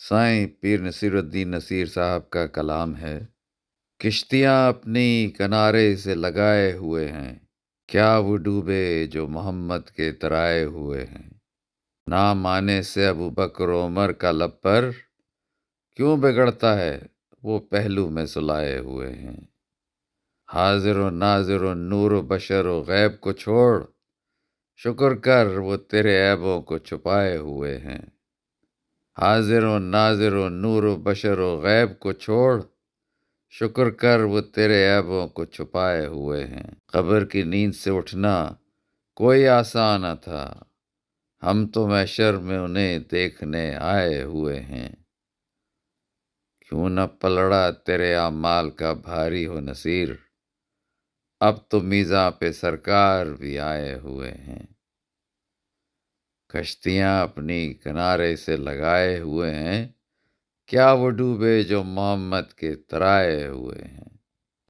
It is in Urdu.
سائیں پیر نصیر الدین نصیر صاحب کا کلام ہے۔ کشتیاں اپنی کنارے سے لگائے ہوئے ہیں، کیا وہ ڈوبے جو محمد کے ترائے ہوئے ہیں۔ نام آنے سے ابو بکر و عمر کا لب پر کیوں بگڑتا ہے، وہ پہلو میں سلائے ہوئے ہیں۔ حاضر و ناظر و نور و بشر و غیب کو چھوڑ، شکر کر وہ تیرے عیبوں کو چھپائے ہوئے ہیں۔ حاضر و ناظر و نور و بشر و غیب کو چھوڑ، شکر کر وہ تیرے عیبوں کو چھپائے ہوئے ہیں۔ قبر کی نیند سے اٹھنا کوئی آسان نہ تھا، ہم تو محشر میں انہیں دیکھنے آئے ہوئے ہیں۔ کیوں نہ پلڑا تیرے اعمال کا بھاری ہو نصیر، اب تو میزاں پہ سرکار بھی آئے ہوئے ہیں۔ کشتیاں اپنی کنارے سے لگائے ہوئے ہیں، کیا وہ ڈوبے جو محمد کے ترائے ہوئے ہیں۔